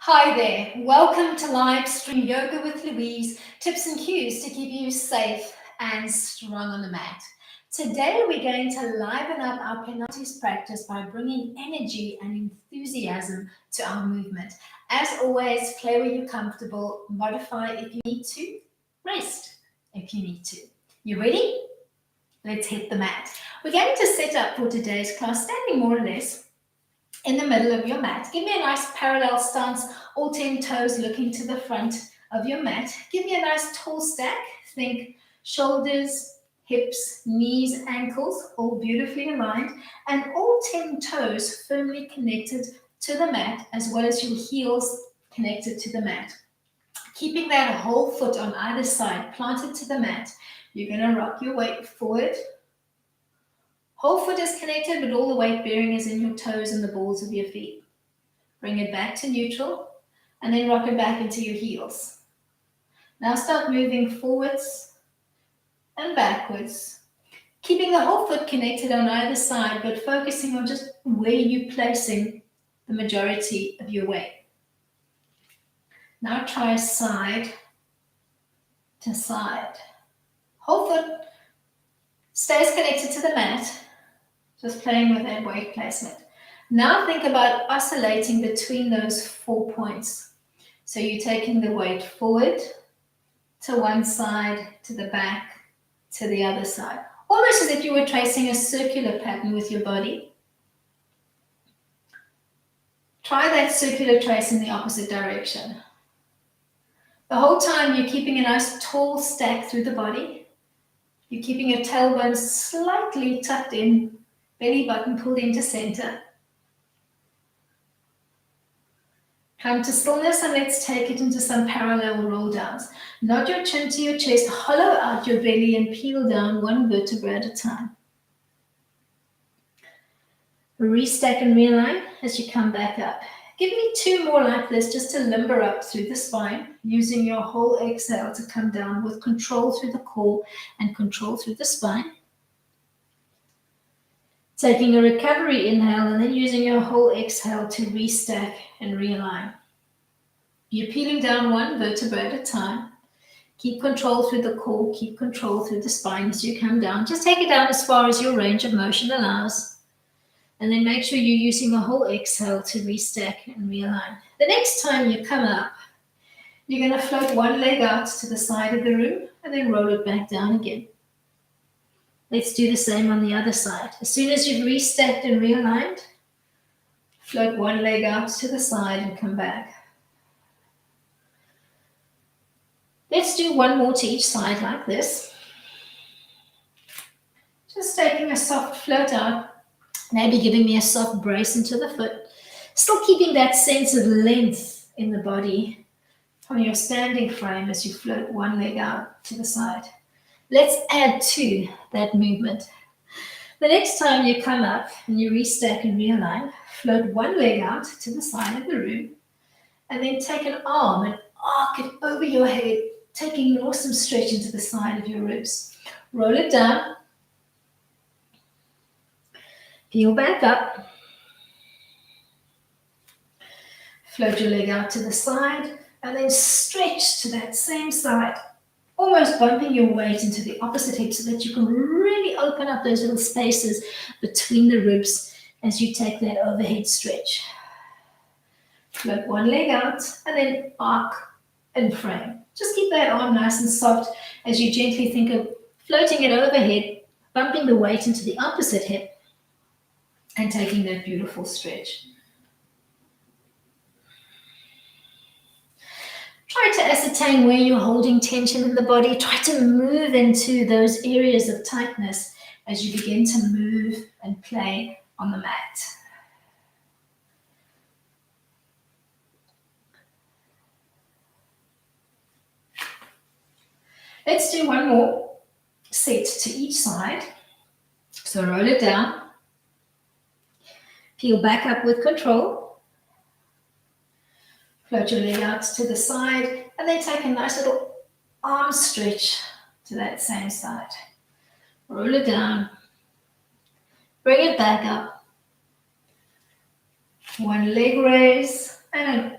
Hi there, welcome to live stream yoga with Louise, tips and cues to keep you safe and strong on the mat. Today we're going to liven up our Pilates practice by bringing energy and enthusiasm to our movement. As always, play where you're comfortable, modify if you need to, rest if you need to. You ready? Let's hit the mat. We're going to set up for today's class standing more or less in the middle of your mat. Give me a nice parallel stance, all 10 toes looking to the front of your mat. Give me a nice tall stack. Think shoulders, hips, knees, ankles, all beautifully aligned, and all 10 toes firmly connected to the mat, as well as your heels connected to the mat. Keeping that whole foot on either side planted to the mat, you're going to rock your weight forward. Whole foot is connected, but all the weight bearing is in your toes and the balls of your feet. Bring it back to neutral, and then rock it back into your heels. Now start moving forwards and backwards, keeping the whole foot connected on either side, but focusing on just where you're placing the majority of your weight. Now try side to side. Whole foot stays connected to the mat, just playing with that weight placement. Now think about oscillating between those 4 points. So you're taking the weight forward, to one side, to the back, to the other side. Almost as if you were tracing a circular pattern with your body. Try that circular trace in the opposite direction. The whole time you're keeping a nice tall stack through the body. You're keeping your tailbone slightly tucked in, belly button pulled into center. Come to stillness and let's take it into some parallel roll downs. Nod your chin to your chest, hollow out your belly and peel down one vertebra at a time. Restack and realign as you come back up. Give me 2 more like this just to limber up through the spine, using your whole exhale to come down with control through the core and control through the spine. Taking a recovery inhale and then using your whole exhale to restack and realign. You're peeling down one vertebra at a time. Keep control through the core, keep control through the spine as you come down. Just take it down as far as your range of motion allows. And then make sure you're using the whole exhale to restack and realign. The next time you come up, you're going to float one leg out to the side of the room and then roll it back down again. Let's do the same on the other side. As soon as you've restacked and realigned, float one leg out to the side and come back. Let's do one more to each side like this. Just taking a soft float out, maybe giving me a soft brace into the foot. Still keeping that sense of length in the body from your standing frame as you float one leg out to the side. Let's add to that movement. The next time you come up and you restack and realign, float one leg out to the side of the room, and then take an arm and arc it over your head, taking an awesome stretch into the side of your ribs. Roll it down. Peel back up. Float your leg out to the side, and then stretch to that same side. Almost bumping your weight into the opposite hip so that you can really open up those little spaces between the ribs as you take that overhead stretch. Float one leg out and then arc and frame. Just keep that arm nice and soft as you gently think of floating it overhead, bumping the weight into the opposite hip and taking that beautiful stretch. Try to ascertain where you're holding tension in the body. Try to move into those areas of tightness as you begin to move and play on the mat. Let's do one more set to each side. So roll it down. Peel back up with control. Float your leg out to the side and then take a nice little arm stretch to that same side. Roll it down. Bring it back up. One leg raise and an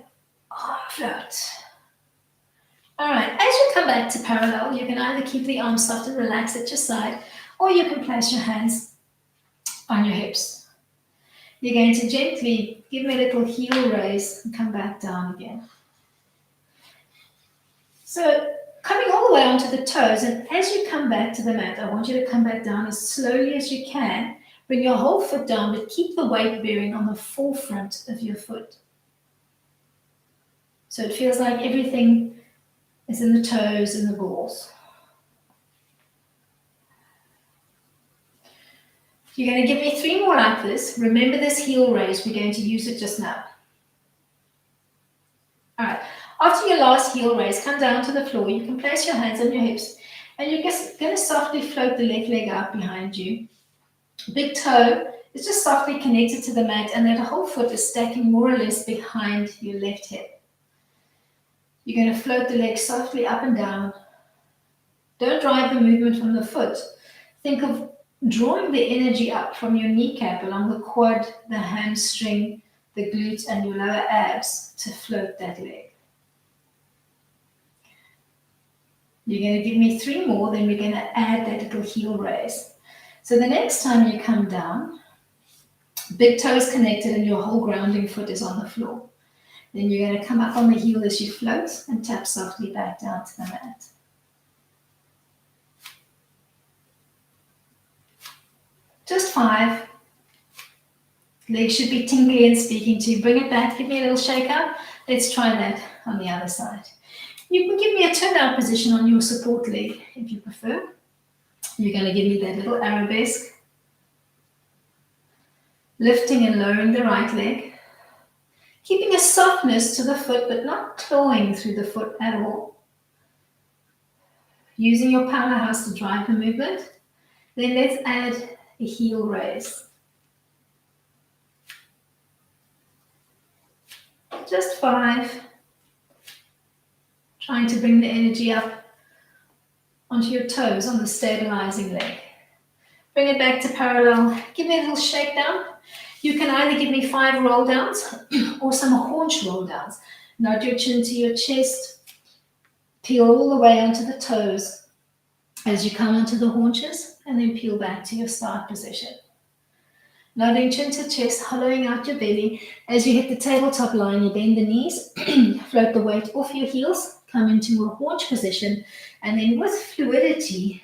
back to parallel. You can either keep the arms soft and relaxed at your side, or you can place your hands on your hips. You're going to gently give me a little heel raise and come back down again. So coming all the way onto the toes, and as you come back to the mat, I want you to come back down as slowly as you can. Bring your whole foot down, but keep the weight bearing on the forefront of your foot. So it feels like everything is in the toes and the balls. You're going to give me 3 more like this. Remember this heel raise. We're going to use it just now. All right. After your last heel raise, come down to the floor. You can place your hands on your hips, and you're just going to softly float the left leg out behind you. Big toe is just softly connected to the mat, and that whole foot is stacking more or less behind your left hip. You're going to float the leg softly up and down. Don't drive the movement from the foot. Think of drawing the energy up from your kneecap along the quad, the hamstring, the glutes, and your lower abs to float that leg. You're going to give me 3 more, then we're going to add that little heel raise. So the next time you come down, big toe is connected and your whole grounding foot is on the floor. Then you're going to come up on the heel as you float and tap softly back down to the mat. Just 5. Legs should be tingly and speaking to you. Bring it back, give me a little shake up. Let's try that on the other side. You can give me a turnout position on your support leg if you prefer. You're going to give me that little arabesque. Lifting and lowering the right leg. Keeping a softness to the foot, but not clawing through the foot at all. Using your powerhouse to drive the movement. Then let's add a heel raise. Just 5. Trying to bring the energy up onto your toes on the stabilizing leg. Bring it back to parallel. Give me a little shakedown. You can either give me 5 roll downs or some haunch roll downs. Nod your chin to your chest. Peel all the way onto the toes as you come onto the haunches, and then peel back to your start position. Nodding chin to chest, hollowing out your belly. As you hit the tabletop line, you bend the knees, float the weight off your heels, come into a haunch position, and then with fluidity,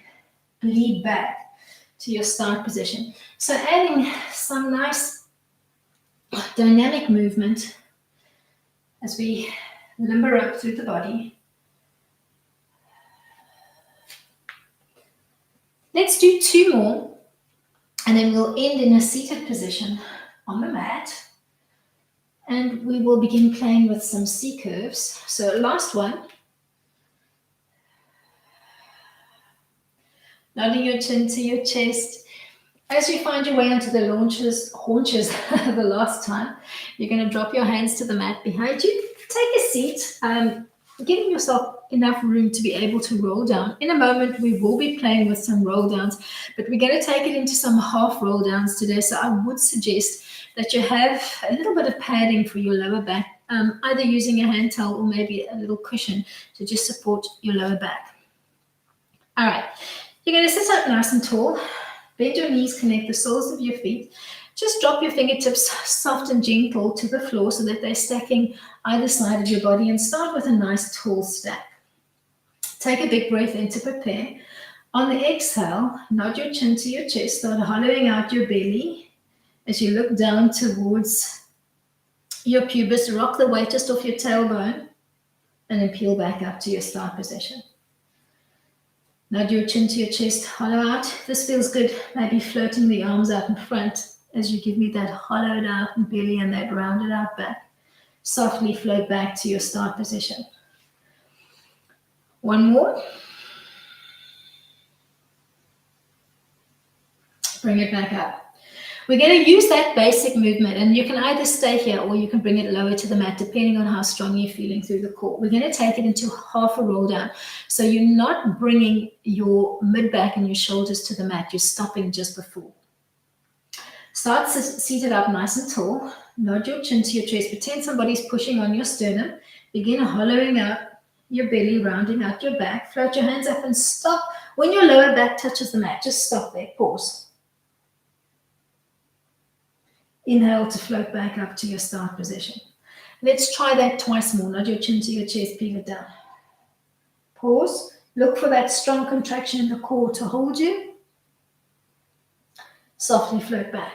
bleed back to your start position. So adding some nice dynamic movement as we limber up through the body. Let's do 2 more, and then we'll end in a seated position on the mat. And we will begin playing with some C curves. So last one. Nodding your chin to your chest. As you find your way onto the haunches the last time, you're going to drop your hands to the mat behind you. Take a seat, giving yourself enough room to be able to roll down. In a moment, we will be playing with some roll downs, but we're going to take it into some half roll downs today. So I would suggest that you have a little bit of padding for your lower back, either using a hand towel or maybe a little cushion to just support your lower back. All right, you're going to sit up nice and tall. Bend your knees, connect the soles of your feet. Just drop your fingertips soft and gentle to the floor so that they're stacking either side of your body, and start with a nice tall stack. Take a big breath in to prepare. On the exhale, nod your chin to your chest, start hollowing out your belly as you look down towards your pubis. Rock the weight just off your tailbone and then peel back up to your start position. Nod your chin to your chest, hollow out. This feels good, maybe floating the arms out in front as you give me that hollowed out belly and that rounded out back. Softly float back to your start position. One more. Bring it back up. We're going to use that basic movement, and you can either stay here or you can bring it lower to the mat depending on how strong you're feeling through the core. We're going to take it into half a roll down. So you're not bringing your mid back and your shoulders to the mat. You're stopping just before. Start seated up nice and tall. Nod your chin to your chest. Pretend somebody's pushing on your sternum. Begin hollowing out your belly, rounding out your back. Float your hands up and stop. When your lower back touches the mat, just stop there. Pause. Inhale to float back up to your start position. Let's try that twice more. Nod your chin to your chest, peel it down. Pause. Look for that strong contraction in the core to hold you. Softly float back.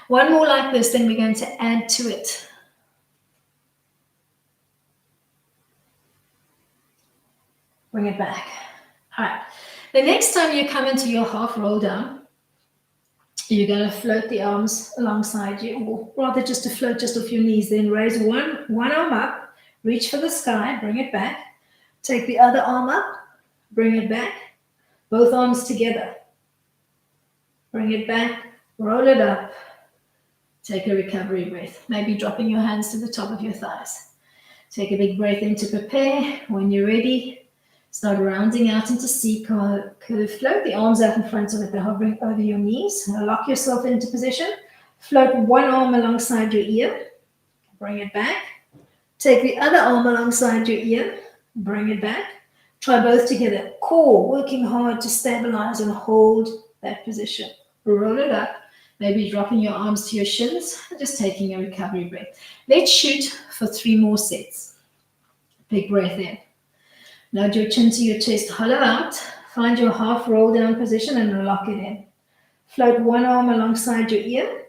One more like this, then we're going to add to it. Bring it back. All right. The next time you come into your half roll down, you're going to float the arms alongside you, or rather just to float just off your knees. Then raise one arm up, reach for the sky, bring it back. Take the other arm up, bring it back. Both arms together. Bring it back, roll it up. Take a recovery breath, maybe dropping your hands to the top of your thighs. Take a big breath in to prepare. When you're ready, start rounding out into C curve. Float the arms out in front so that they're hovering over your knees. Now lock yourself into position. Float one arm alongside your ear. Bring it back. Take the other arm alongside your ear. Bring it back. Try both together. Core, working hard to stabilize and hold that position. Roll it up. Maybe dropping your arms to your shins. Just taking a recovery breath. Let's shoot for 3 more sets. Big breath in. Nod your chin to your chest, hollow out. Find your half roll down position and lock it in. Float one arm alongside your ear.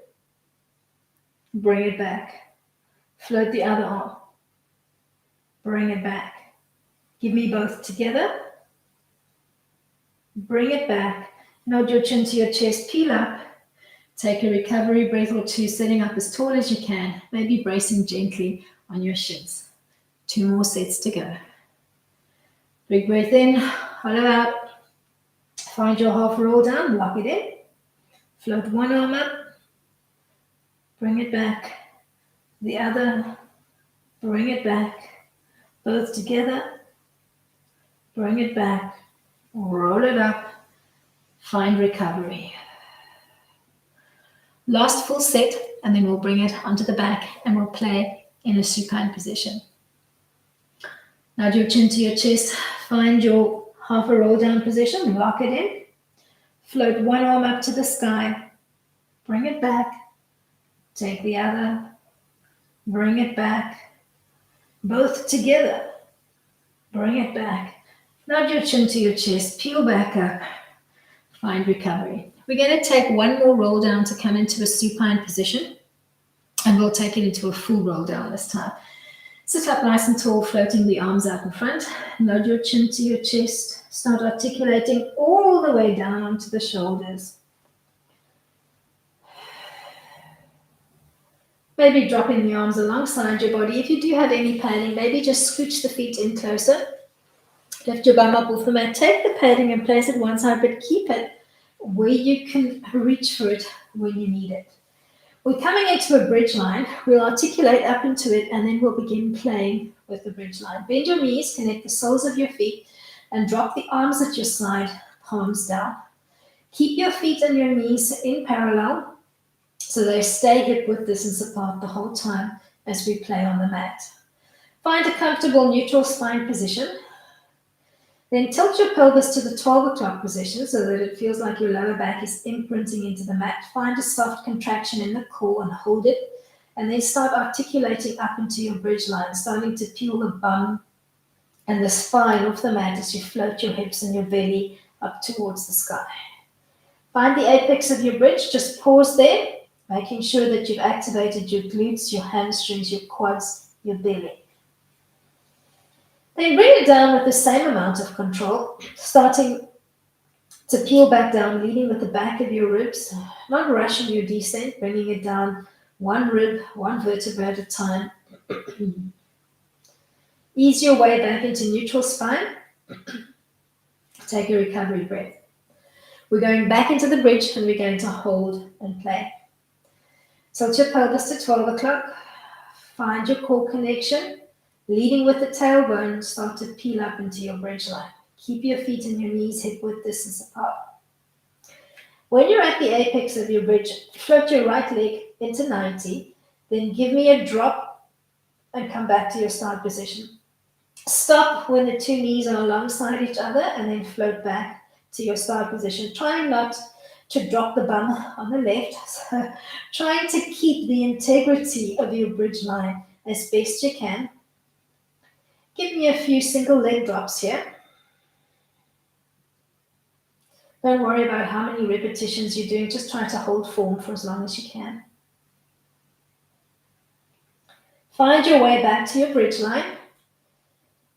Bring it back. Float the other arm. Bring it back. Give me both together. Bring it back. Nod your chin to your chest, peel up. Take a recovery breath or 2, sitting up as tall as you can, maybe bracing gently on your shins. 2 more sets to go. Big breath in, hollow out. Find your half roll down, lock it in. Float one arm up. Bring it back. The other. Bring it back. Both together. Bring it back. Roll it up. Find recovery. Last full set, and then we'll bring it onto the back and we'll play in a supine position. Nod your chin to your chest. Find your half a roll down position. Lock it in. Float one arm up to the sky. Bring it back. Take the other. Bring it back. Both together. Bring it back. Nod your chin to your chest. Peel back up. Find recovery. We're going to take one more roll down to come into a supine position, and we'll take it into a full roll down this time. Sit up nice and tall, floating the arms out in front. Nod your chin to your chest. Start articulating all the way down onto the shoulders. Maybe dropping the arms alongside your body. If you do have any padding, maybe just scooch the feet in closer. Lift your bum up off the mat. Take the padding and place it one side, but keep it where you can reach for it when you need it. We're coming into a bridge line. We'll articulate up into it, and then we'll begin playing with the bridge line. Bend your knees, connect the soles of your feet, and drop the arms at your side, palms down. Keep your feet and your knees in parallel so they stay hip width distance apart the whole time as we play on the mat. Find a comfortable neutral spine position. Then tilt your pelvis to the 12 o'clock position so that it feels like your lower back is imprinting into the mat. Find a soft contraction in the core and hold it. And then start articulating up into your bridge line, starting to peel the bum and the spine off the mat as you float your hips and your belly up towards the sky. Find the apex of your bridge. Just pause there, making sure that you've activated your glutes, your hamstrings, your quads, your belly. Then bring it down with the same amount of control, starting to peel back down, leading with the back of your ribs, not rushing your descent, bringing it down one rib, one vertebra at a time. Ease your way back into neutral spine. Take a recovery breath. We're going back into the bridge and we're going to hold and play. Tilt your pelvis to 12 o'clock. Find your core connection. Leading with the tailbone, start to peel up into your bridge line. Keep your feet and your knees hip width distance apart. When you're at the apex of your bridge, float your right leg into 90, then give me a drop and come back to your start position. Stop when the two knees are alongside each other and then float back to your start position. Try not to drop the bum on the left. So trying to keep the integrity of your bridge line as best you can. Give me a few single leg drops here. Don't worry about how many repetitions you're doing. Just try to hold form for as long as you can. Find your way back to your bridge line.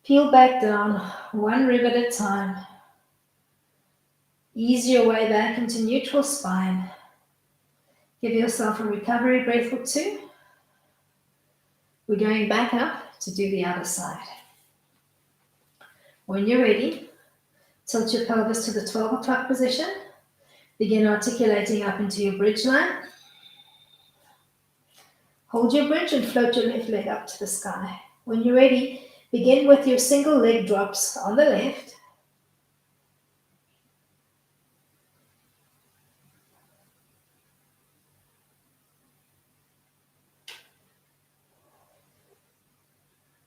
Peel back down, one rib at a time. Ease your way back into neutral spine. Give yourself a recovery breath or two. We're going back up to do the other side. When you're ready, tilt your pelvis to the 12 o'clock position. Begin articulating up into your bridge line. Hold your bridge and float your left leg up to the sky. When you're ready, begin with your single leg drops on the left.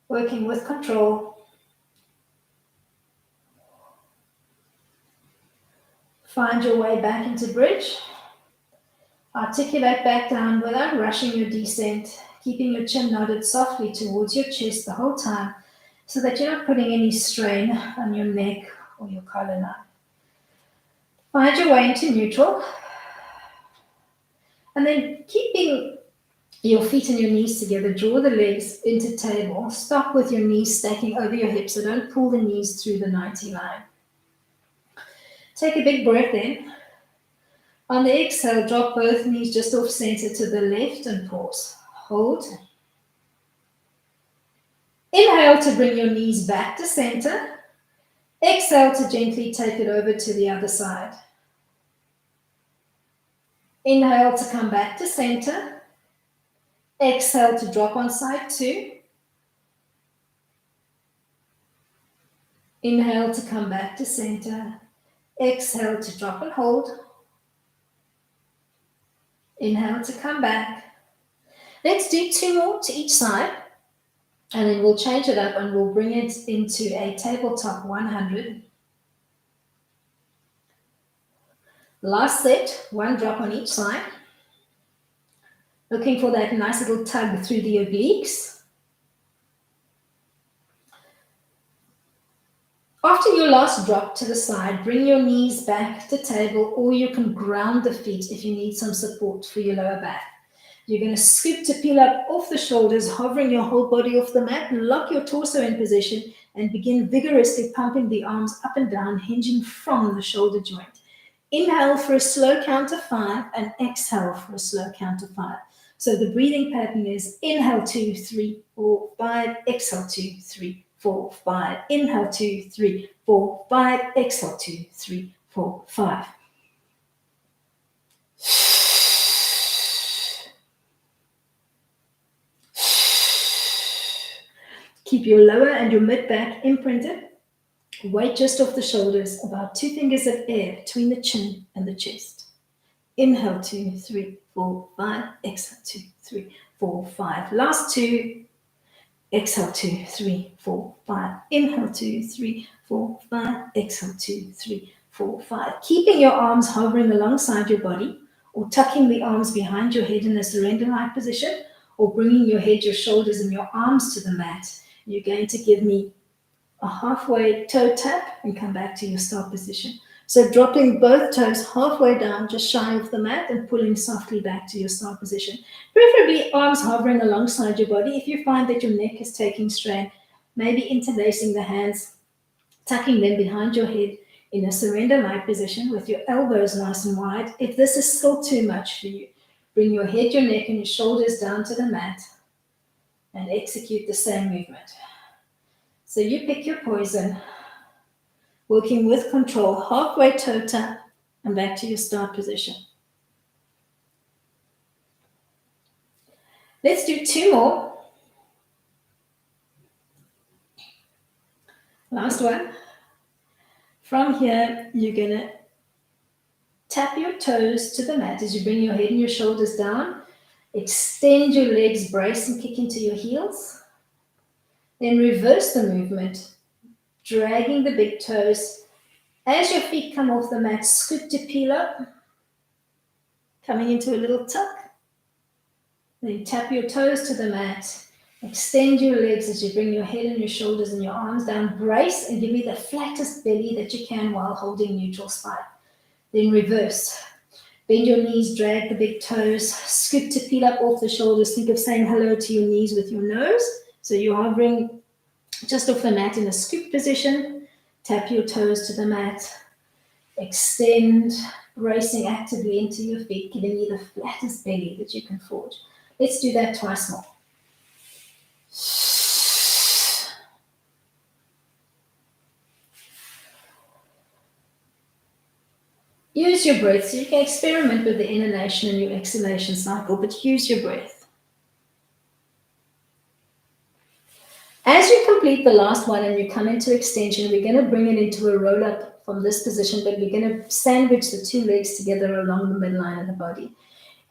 Working with control. Find your way back into bridge. Articulate back down without rushing your descent, keeping your chin nodded softly towards your chest the whole time so that you're not putting any strain on your neck or your collar. Find your way into neutral. And then keeping your feet and your knees together, draw the legs into table. Stop with your knees stacking over your hips, so don't pull the knees through the 90 line. Take a big breath in. On the exhale, drop both knees just off center to the left and pause. Hold. Inhale to bring your knees back to center. Exhale to gently take it over to the other side. Inhale to come back to center. Exhale to drop on side two. Inhale to come back to center. Exhale to drop and hold. Inhale to come back. Let's do 2 more to each side. And then we'll change it up and we'll bring it into a tabletop 100. Last set, 1 drop on each side. Looking for that nice little tug through the obliques. After your last drop to the side, bring your knees back to table, or you can ground the feet if you need some support for your lower back. You're going to scoop to peel up off the shoulders, hovering your whole body off the mat, lock your torso in position, and begin vigorously pumping the arms up and down, hinging from the shoulder joint. Inhale for a slow count of 5 and exhale for a slow count of 5. So the breathing pattern is inhale 2, 3, 4, 5, exhale 2, 3, 4, 5. Inhale 2, 3, 4, 5, exhale 2, 3, 4, 5. Keep your lower and your mid back imprinted. Weight just off the shoulders, about 2 fingers of air between the chin and the chest. Inhale 2, 3, 4, 5. Exhale 2, 3, 4, 5. Last 2. Exhale 2, 3, 4, 5. Inhale 2, 3, 4, 5. Exhale 2, 3, 4, 5. Keeping your arms hovering alongside your body, or tucking the arms behind your head in a surrender-like position, or bringing your head, your shoulders, and your arms to the mat. You're going to give me a halfway toe tap and come back to your start position. So dropping both toes halfway down, just shy of the mat, and pulling softly back to your start position. Preferably arms hovering alongside your body. If you find that your neck is taking strain, maybe interlacing the hands, tucking them behind your head in a surrender-like position with your elbows nice and wide. If this is still too much for you, bring your head, your neck, and your shoulders down to the mat and execute the same movement. So you pick your poison, working with control, halfway toe tap, and back to your start position. Let's do 2 more. Last one. From here, you're going to tap your toes to the mat as you bring your head and your shoulders down. Extend your legs, brace and kick into your heels. Then reverse the movement, dragging the big toes. As your feet come off the mat, scoop to peel up, coming into a little tuck. Then tap your toes to the mat. Extend your legs as you bring your head and your shoulders and your arms down. Brace and give me the flattest belly that you can while holding neutral spine. Then reverse. Bend your knees, drag the big toes, scoop to peel up off the shoulders. Think of saying hello to your knees with your nose. So you're hovering just off the mat in a scoop position. Tap your toes to the mat. Extend, bracing actively into your feet, giving you the flattest belly that you can forge. Let's do that twice more. Use your breath. So you can experiment with the inhalation and your exhalation cycle, but use your breath. As you complete the last one and you come into extension, we're going to bring it into a roll up from this position, but we're going to sandwich the two legs together along the midline of the body.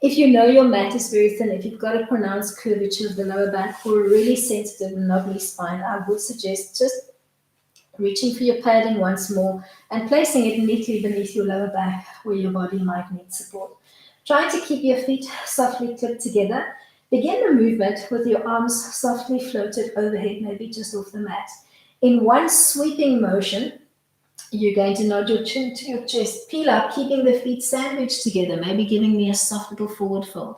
If you know your mat is very thin, if you've got a pronounced curvature of the lower back or a really sensitive and knobbly spine, I would suggest just reaching for your padding once more and placing it neatly beneath your lower back where your body might need support. Try to keep your feet softly clipped together. Begin the movement with your arms softly floated overhead, maybe just off the mat. In one sweeping motion, you're going to nod your chin to your chest, peel up, keeping the feet sandwiched together, maybe giving me a soft little forward fold.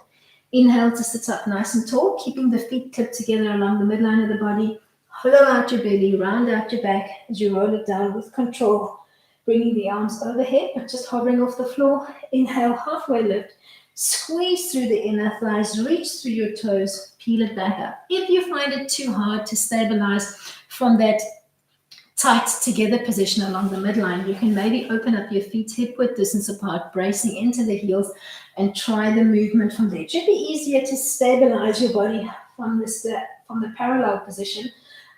Inhale to sit up nice and tall, keeping the feet clipped together along the midline of the body. Hollow out your belly, round out your back as you roll it down with control. Bringing the arms overhead, but just hovering off the floor. Inhale, halfway lift. Squeeze through the inner thighs, reach through your toes, peel it back up. If you find it too hard to stabilize from that tight together position along the midline, you can maybe open up your feet hip width distance apart, bracing into the heels, and try the movement from there. It should be easier to stabilize your body from the parallel position.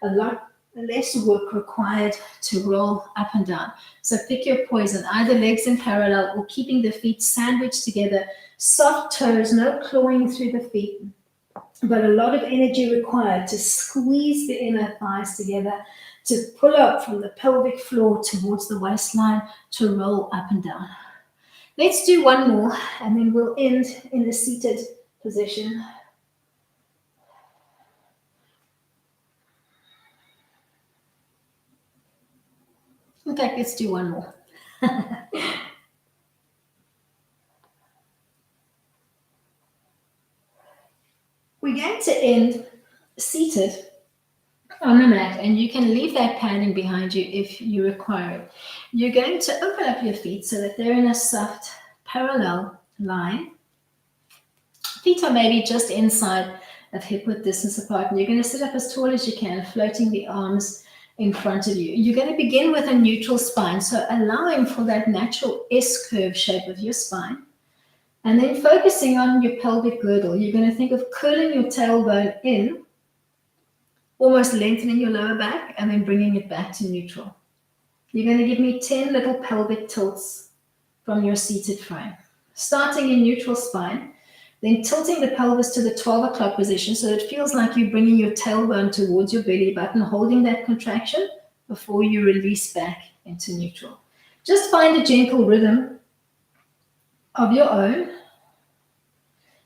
A lot less work required to roll up and down. So pick your poison, either legs in parallel or keeping the feet sandwiched together, soft toes, no clawing through the feet, but a lot of energy required to squeeze the inner thighs together, to pull up from the pelvic floor towards the waistline, to roll up and down. Let's do one more and then we'll end in the seated position. In fact, let's do one more. We're going to end seated on the mat, and you can leave that padding behind you if you require it. You're going to open up your feet so that they're in a soft parallel line. Feet are maybe just inside of hip width distance apart, and you're going to sit up as tall as you can, floating the arms in front of you. You're going to begin with a neutral spine, so allowing for that natural S-curve shape of your spine. And then focusing on your pelvic girdle, you're going to think of curling your tailbone in, almost lengthening your lower back, and then bringing it back to neutral. You're going to give me 10 little pelvic tilts from your seated frame. Starting in neutral spine, then tilting the pelvis to the 12 o'clock position so it feels like you're bringing your tailbone towards your belly button, holding that contraction before you release back into neutral. Just find a gentle rhythm of your own.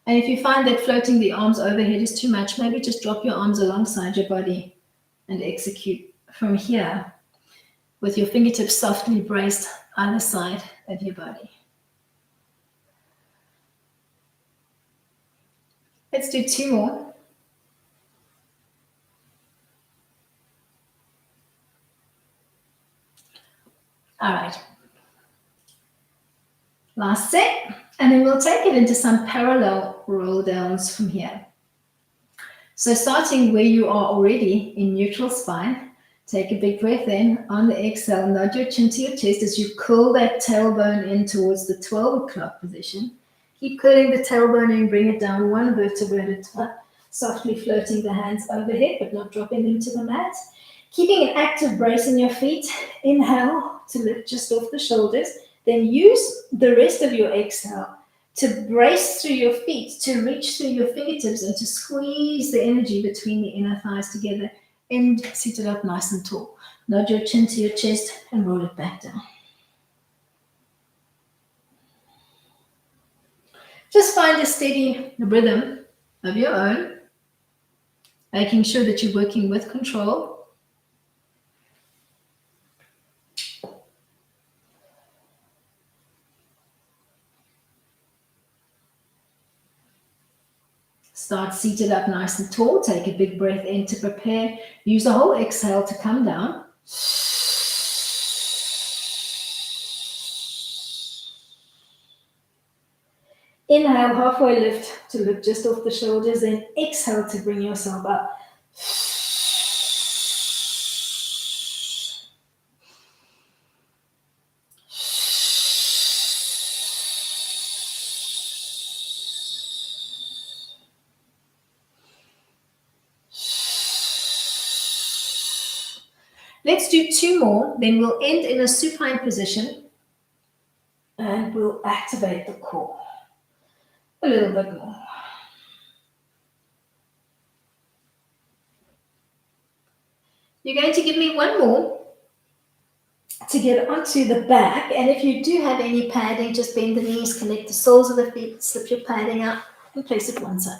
And if you find that floating the arms overhead is too much, maybe just drop your arms alongside your body and execute from here with your fingertips softly braced either side of your body. Let's do two more. All right. Last set. And then we'll take it into some parallel roll downs from here. So starting where you are already in neutral spine, take a big breath in. On the exhale, nod your chin to your chest as you curl that tailbone in towards the 12 o'clock position. Keep curling the tailbone in, bring it down one vertebra at a time, softly floating the hands overhead, but not dropping them to the mat. Keeping an active brace in your feet. Inhale to lift just off the shoulders. Then use the rest of your exhale to brace through your feet, to reach through your fingertips and to squeeze the energy between the inner thighs together. and sit it up nice and tall. Nod your chin to your chest and roll it back down. Just find a steady rhythm of your own, making sure that you're working with control. Start seated up nice and tall. Take a big breath in to prepare. Use the whole exhale to come down. Inhale, halfway lift to look just off the shoulders, then exhale to bring yourself up. Let's do 2 more, then we'll end in a supine position and we'll activate the core. A little bit more. You're going to give me 1 more to get onto the back, and if you do have any padding, just bend the knees, connect the soles of the feet, slip your padding out and place it one side.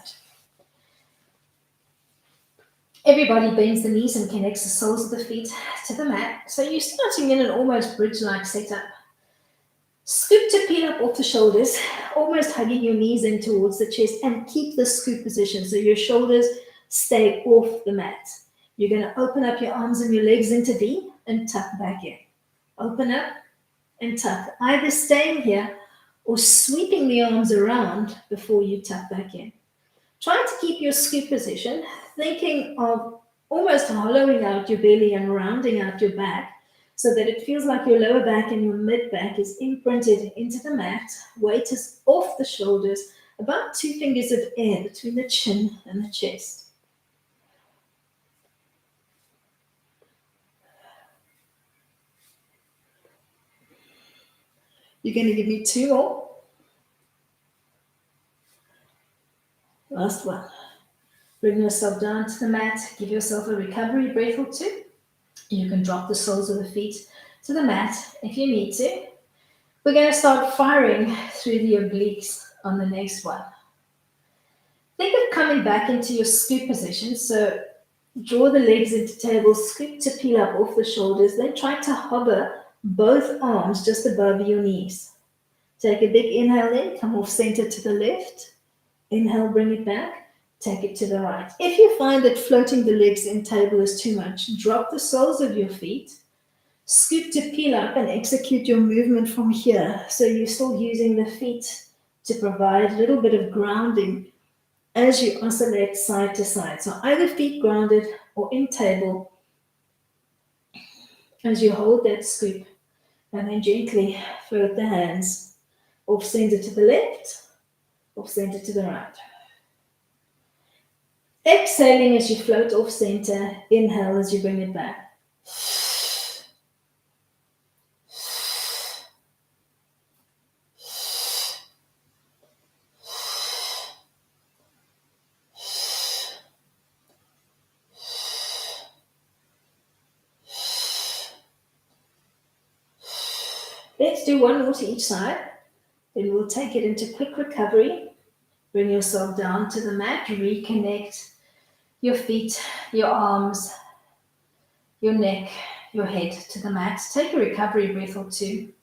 Everybody bends the knees and connects the soles of the feet to the mat. So you're starting in an almost bridge-like setup. Scoop to peel up off the shoulders, almost hugging your knees in towards the chest, and keep the scoop position so your shoulders stay off the mat. You're going to open up your arms and your legs into V and tuck back in. Open up and tuck, either staying here or sweeping the arms around before you tuck back in. Try to keep your scoop position, thinking of almost hollowing out your belly and rounding out your back so that it feels like your lower back and your mid back is imprinted into the mat. Weight is off the shoulders, about 2 fingers of air between the chin and the chest. You're going to give me 2 more. Last one. Bring yourself down to the mat. Give yourself a recovery breath or 2. You can drop the soles of the feet to the mat if you need to. We're going to start firing through the obliques on the next one. Think of coming back into your scoop position. So draw the legs into table, scoop to peel up off the shoulders, then try to hover both arms just above your knees. Take a big inhale in, come off center to the left. Inhale, bring it back, take it to the right. If you find that floating the legs in table is too much, drop the soles of your feet, scoop to peel up and execute your movement from here. So you're still using the feet to provide a little bit of grounding as you oscillate side to side. So either feet grounded or in table as you hold that scoop, and then gently float the hands off center to the left, off center to the right. Exhaling as you float off center, inhale as you bring it back. Let's do 1 more to each side. Then we'll take it into quick recovery. Bring yourself down to the mat. Reconnect your feet, your arms, your neck, your head to the mat. Take a recovery breath or 2.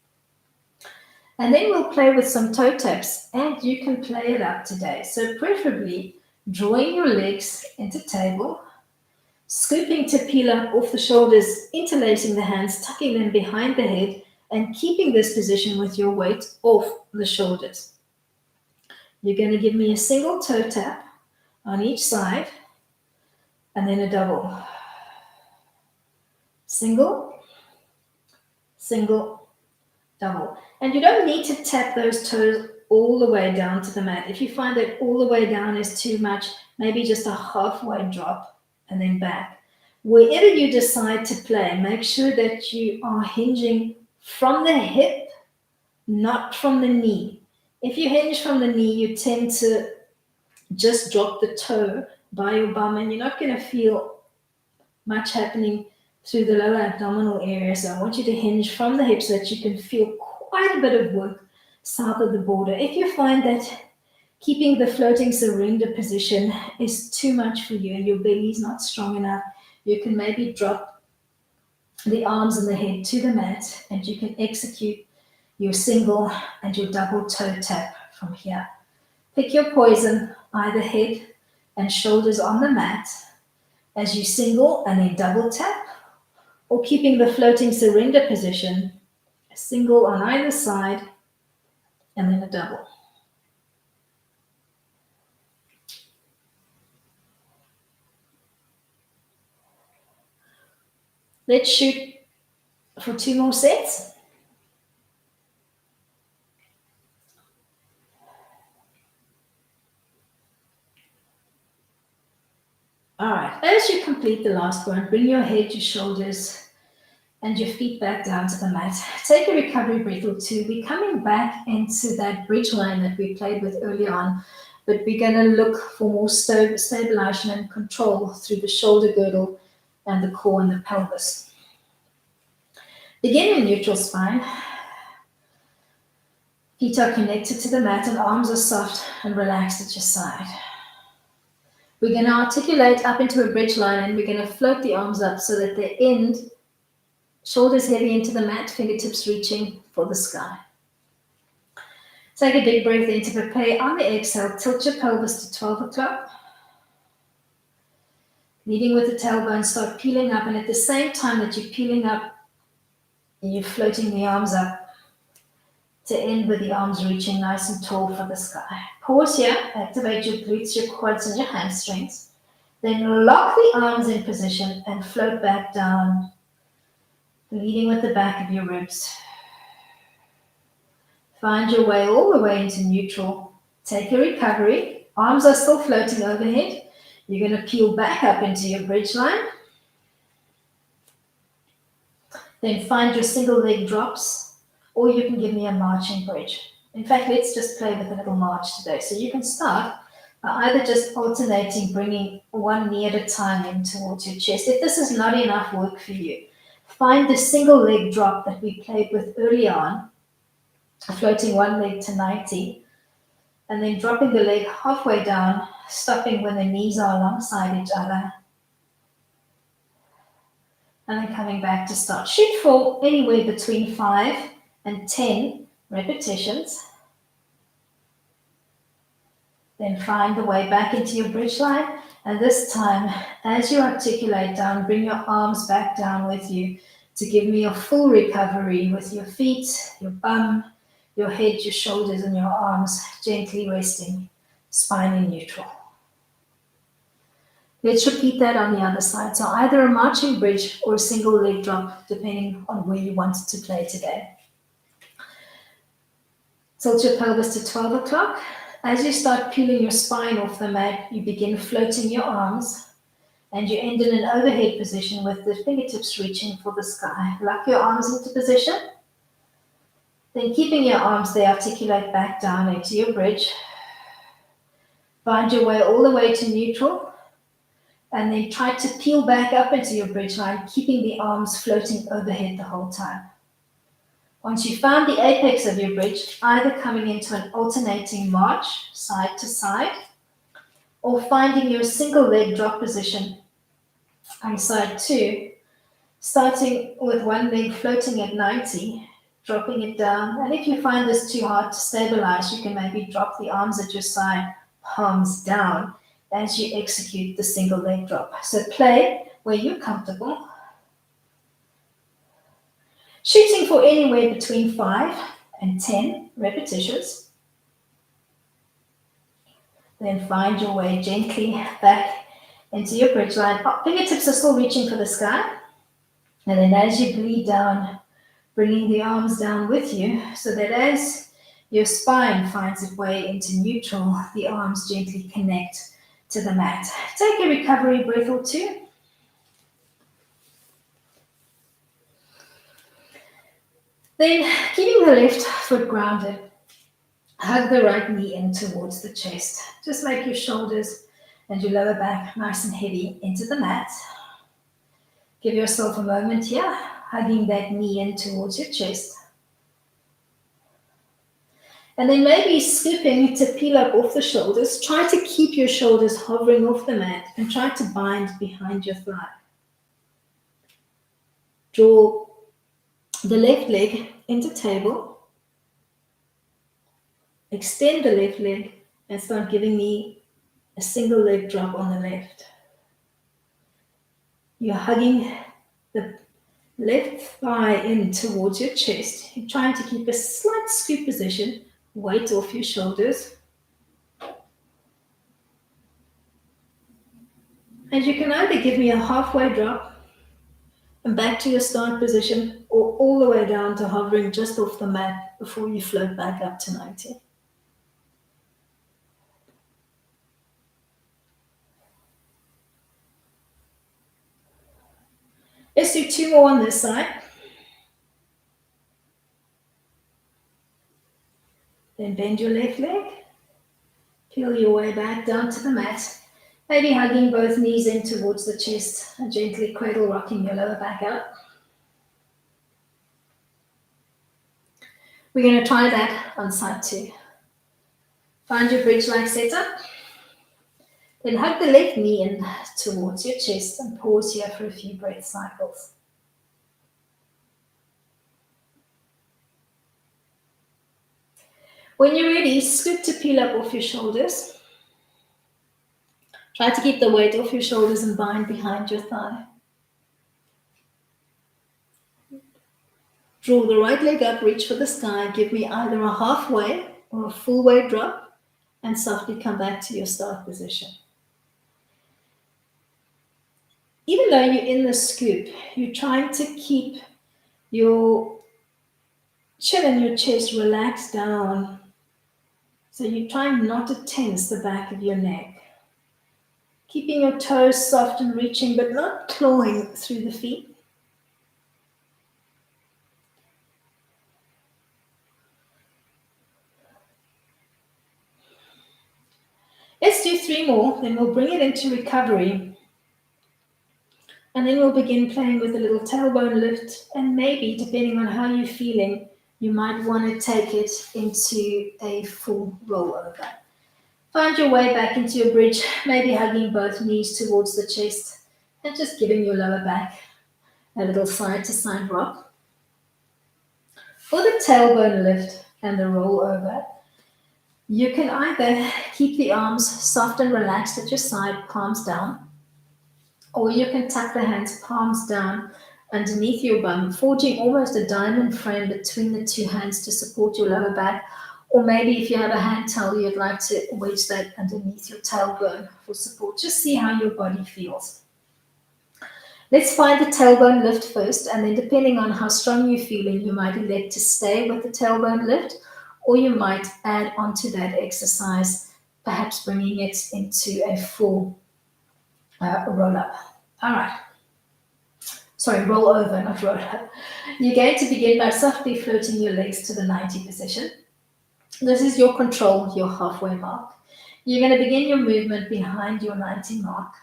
And then we'll play with some toe taps, and you can play it up today. So preferably drawing your legs into table, scooping to peel up off the shoulders, interlacing the hands, tucking them behind the head, and keeping this position with your weight off the shoulders. You're going to give me a single toe tap on each side, and then a double. Single, single, double. And you don't need to tap those toes all the way down to the mat. If you find that all the way down is too much, maybe just a halfway drop and then back. Wherever you decide to play, make sure that you are hinging from the hip, not from the knee. If you hinge from the knee, you tend to just drop the toe by your bum, and you're not going to feel much happening through the lower abdominal area. So I want you to hinge from the hips so that you can feel quite a bit of work south of the border. If you find that keeping the floating surrender position is too much for you and your belly is not strong enough, you can maybe drop the arms and the head to the mat and you can execute your single and your double toe tap from here. Pick your poison, either head and shoulders on the mat as you single and then double tap, or keeping the floating surrender position, a single on either side and then a double. Let's shoot for 2 more sets. All right, as you complete the last one, bring your head, your shoulders, and your feet back down to the mat. Take a recovery breath or two. We're coming back into that bridge line that we played with earlier on, but we're going to look for more stabilization and control through the shoulder girdle and the core and the pelvis. Begin in neutral spine. Feet are connected to the mat and arms are soft and relaxed at your side. We're going to articulate up into a bridge line and we're going to float the arms up so that the end, shoulders heavy into the mat, fingertips reaching for the sky. Take a big breath in to prepare. On the exhale, tilt your pelvis to 12 o'clock. Leading with the tailbone, start peeling up, and at the same time that you're peeling up, you're floating the arms up to end with the arms reaching nice and tall for the sky. Pause here, activate your glutes, your quads, and your hamstrings. Then lock the arms in position and float back down, leading with the back of your ribs. Find your way all the way into neutral. Take a recovery. Arms are still floating overhead. You're going to peel back up into your bridge line. Then find your single leg drops, or you can give me a marching bridge. In fact, let's just play with a little march today. So you can start by either just alternating, bringing one knee at a time in towards your chest. If this is not enough work for you, find the single leg drop that we played with early on, floating one leg to 90, and then dropping the leg halfway down, stopping when the knees are alongside each other, and then coming back to start. Shoot for anywhere between 5 and 10 repetitions. Then find the way back into your bridge line, and this time, as you articulate down, bring your arms back down with you to give me a full recovery with your feet, your bum, your head, your shoulders, and your arms gently resting, spine in neutral. Let's repeat that on the other side. So either a marching bridge or a single leg drop, depending on where you want to play today. Tilt your pelvis to 12 o'clock. As you start peeling your spine off the mat, you begin floating your arms, and you end in an overhead position with the fingertips reaching for the sky. Lock your arms into position. Then keeping your arms there, articulate back down into your bridge. Find your way all the way to neutral, and then try to peel back up into your bridge line, keeping the arms floating overhead the whole time. Once you've found the apex of your bridge, either coming into an alternating march, side to side, or finding your single leg drop position on side 2, starting with one leg floating at 90, dropping it down. And if you find this too hard to stabilize, you can maybe drop the arms at your side, palms down, as you execute the single leg drop. So play where you're comfortable. Shooting for anywhere between 5 and 10 repetitions. Then find your way gently back into your bridge line. Fingertips are still reaching for the sky. And then as you bleed down, bringing the arms down with you so that as your spine finds its way into neutral, the arms gently connect to the mat. Take a recovery breath or two. Then, keeping the left foot grounded, hug the right knee in towards the chest. Just make your shoulders and your lower back nice and heavy into the mat. Give yourself a moment here, hugging that knee in towards your chest. And then maybe scooping to peel up off the shoulders. Try to keep your shoulders hovering off the mat and try to bind behind your thigh. Draw the left leg into table. Extend the left leg and start giving me a single leg drop on the left. You're hugging the left thigh in towards your chest. You're trying to keep a slight scoop position, weight off your shoulders. And you can either give me a halfway drop and back to your start position, or all the way down to hovering just off the mat before you float back up to 90. Let's do 2 more on this side. Then bend your left leg. Peel your way back down to the mat. Maybe hugging both knees in towards the chest and gently cradle rocking your lower back out. We're going to try that on side 2. Find your bridge-like setup. Then hug the left knee in towards your chest and pause here for a few breath cycles. When you're ready, scoop to peel up off your shoulders. Try to keep the weight off your shoulders and bind behind your thigh. Draw the right leg up, reach for the sky. Give me either a halfway or a full way drop and softly come back to your start position. Even though you're in the scoop, you're trying to keep your chin and your chest relaxed down. So you're trying not to tense the back of your neck. Keeping your toes soft and reaching, but not clawing through the feet. Let's do 3 more, then we'll bring it into recovery. And then we'll begin playing with a little tailbone lift, and maybe, depending on how you're feeling, you might want to take it into a full rollover. Find your way back into your bridge, maybe hugging both knees towards the chest and just giving your lower back a little side-to-side rock. For the tailbone lift and the rollover, you can either keep the arms soft and relaxed at your side, palms down, or you can tuck the hands palms down underneath your bum, forging almost a diamond frame between the 2 hands to support your lower back. Or maybe if you have a hand towel, you'd like to wedge that underneath your tailbone for support. Just see how your body feels. Let's find the tailbone lift first, and then depending on how strong you're feeling, you might elect to stay with the tailbone lift, or you might add onto that exercise, perhaps bringing it into a full roll up. All right. Sorry, roll over, not roll up. You're going to begin by softly floating your legs to the 90 position. This is your control, your halfway mark. You're going to begin your movement behind your 90 mark.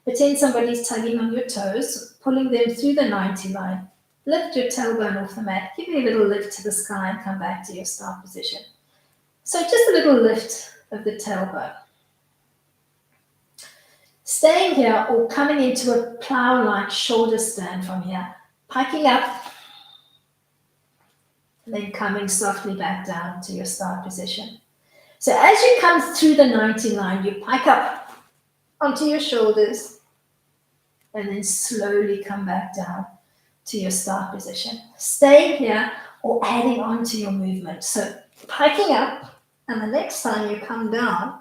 Pretend somebody's tugging on your toes, pulling them through the 90 line. Lift your tailbone off the mat. Give me a little lift to the sky and come back to your start position. So just a little lift of the tailbone. Staying here or coming into a plow-like shoulder stand from here. Piking up, and then coming softly back down to your start position. So as you come through the 90 line, you pike up onto your shoulders and then slowly come back down to your start position. Staying here or adding on to your movement. So piking up, and the next time you come down,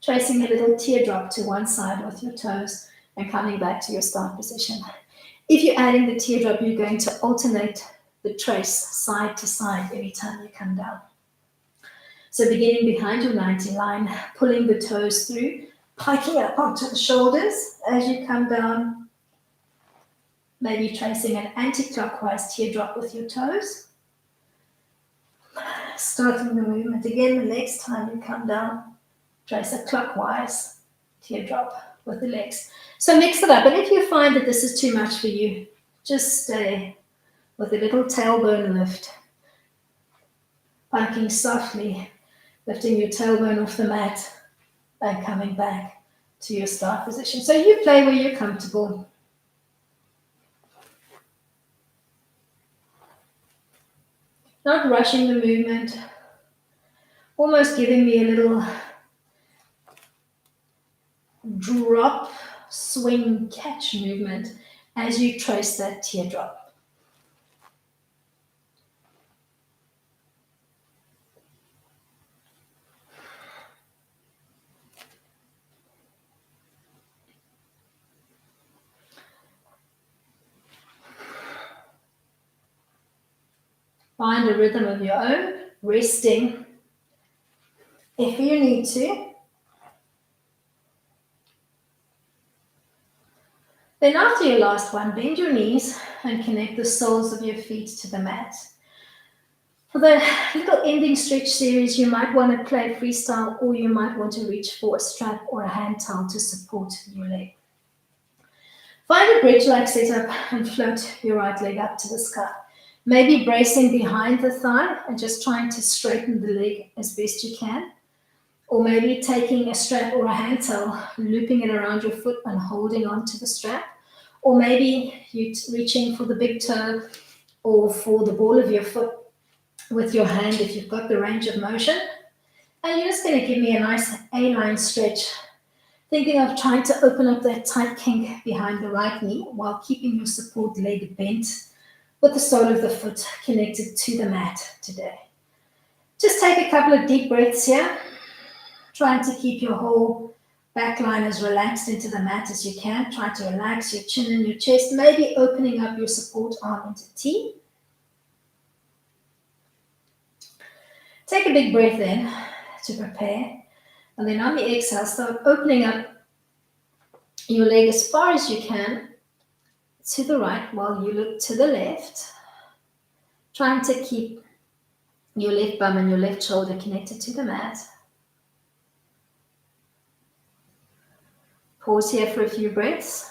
tracing a little teardrop to one side with your toes and coming back to your start position. If you're adding the teardrop, you're going to alternate the trace side to side every time you come down. So beginning behind your 90 line, pulling the toes through, piking up onto the shoulders as you come down, maybe tracing an anti-clockwise teardrop with your toes. Starting the movement again the next time you come down, trace a clockwise teardrop. with the legs. So mix it up. And if you find that this is too much for you, just stay with a little tailbone lift, punking softly, lifting your tailbone off the mat and coming back to your start position. So you play where you're comfortable. Not rushing the movement, almost giving me a little drop, swing, catch movement as you trace that teardrop. Find a rhythm of your own, resting if you need to. Then after your last one, bend your knees and connect the soles of your feet to the mat. For the little ending stretch series, you might want to play freestyle, or you might want to reach for a strap or a hand towel to support your leg. Find a bridge-like setup and float your right leg up to the sky. Maybe bracing behind the thigh and just trying to straighten the leg as best you can. Or maybe taking a strap or a hand towel, looping it around your foot and holding on to the strap. Or maybe you reaching for the big toe or for the ball of your foot with your hand if you've got the range of motion. And you're just going to give me a nice A-line stretch, thinking of trying to open up that tight kink behind the right knee while keeping your support leg bent with the sole of the foot connected to the mat today. Just take a couple of deep breaths here, trying to keep your whole back line as relaxed into the mat as you can. Try to relax your chin and your chest, maybe opening up your support arm into T. Take a big breath in to prepare. And then on the exhale, start opening up your leg as far as you can to the right while you look to the left, trying to keep your left bum and your left shoulder connected to the mat. Pause here for a few breaths.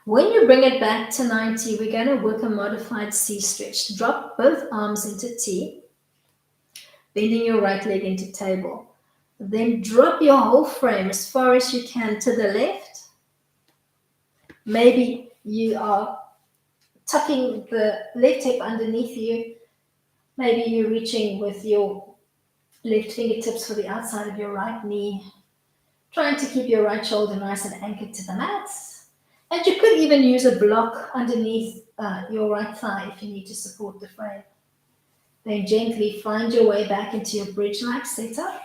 When you bring it back to 90, we're going to work a modified C stretch. Drop both arms into T, bending your right leg into table. Then drop your whole frame as far as you can to the left. Maybe you are tucking the left hip underneath you. Maybe you're reaching with your left fingertips for the outside of your right knee, trying to keep your right shoulder nice and anchored to the mat. And you could even use a block underneath your right thigh if you need to support the frame. Then gently find your way back into your bridge-like setup.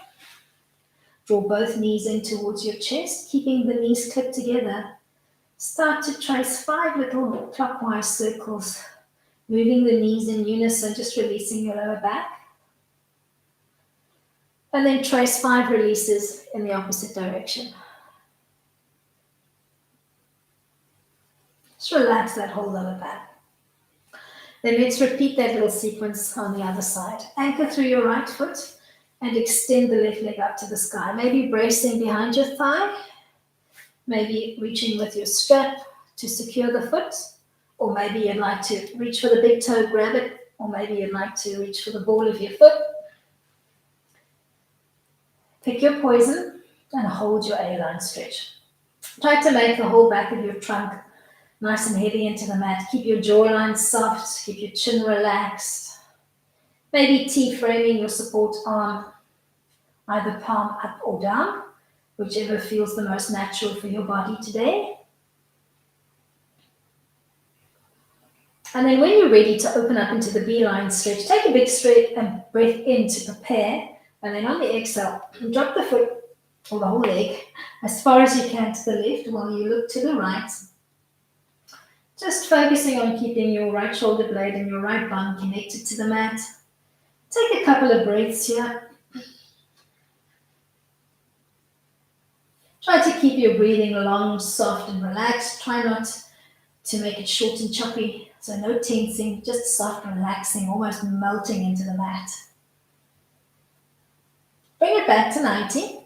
Draw both knees in towards your chest, keeping the knees clipped together. Start to trace 5 little clockwise circles, moving the knees in unison, just releasing your lower back. And then trace 5 releases in the opposite direction. Just relax that whole lower back. Then let's repeat that little sequence on the other side. Anchor through your right foot and extend the left leg up to the sky. Maybe bracing behind your thigh. Maybe reaching with your strap to secure the foot. Or maybe you'd like to reach for the big toe, grab it. Or maybe you'd like to reach for the ball of your foot. Pick your poison and hold your A-line stretch. Try to make the whole back of your trunk nice and heavy into the mat. Keep your jawline soft, keep your chin relaxed. Maybe T-framing your support arm, either palm up or down, whichever feels the most natural for your body today. And then when you're ready to open up into the B-line stretch, take a big stretch and breath in to prepare. And then on the exhale, drop the foot or the whole leg as far as you can to the left while you look to the right. Just focusing on keeping your right shoulder blade and your right bum connected to the mat. Take a couple of breaths here. Try to keep your breathing long, soft and relaxed. Try not to make it short and choppy. So no tensing, just soft, relaxing, almost melting into the mat. Bring it back to 90.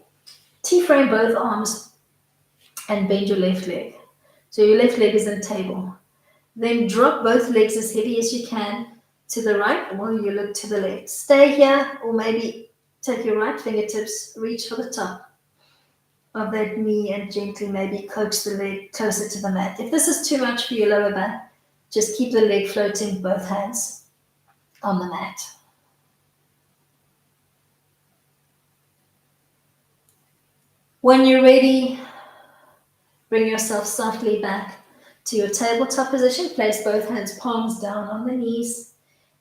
T-frame both arms and bend your left leg. So your left leg is in table. Then drop both legs as heavy as you can to the right while you look to the left. Stay here, or maybe take your right fingertips, reach for the top of that knee and gently maybe coax the leg closer to the mat. If this is too much for your lower back, just keep the leg floating, both hands on the mat. When you're ready, bring yourself softly back to your tabletop position. Place both hands palms down on the knees,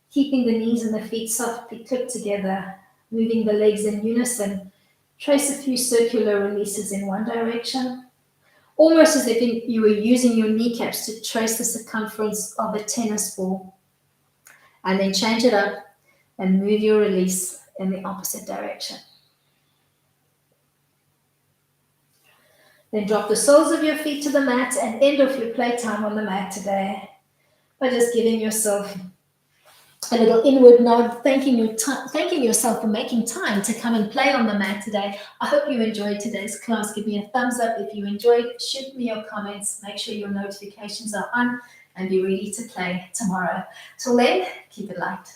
keeping the knees and the feet softly clipped together, moving the legs in unison. Trace a few circular releases in one direction, almost as if you were using your kneecaps to trace the circumference of a tennis ball. And then change it up and move your release in the opposite direction. Then drop the soles of your feet to the mat and end off your playtime on the mat today by just giving yourself a little inward nod, thanking yourself for making time to come and play on the mat today. I hope you enjoyed today's class. Give me a thumbs up if you enjoyed. Shoot me your comments. Make sure your notifications are on and be ready to play tomorrow. Till then, keep it light.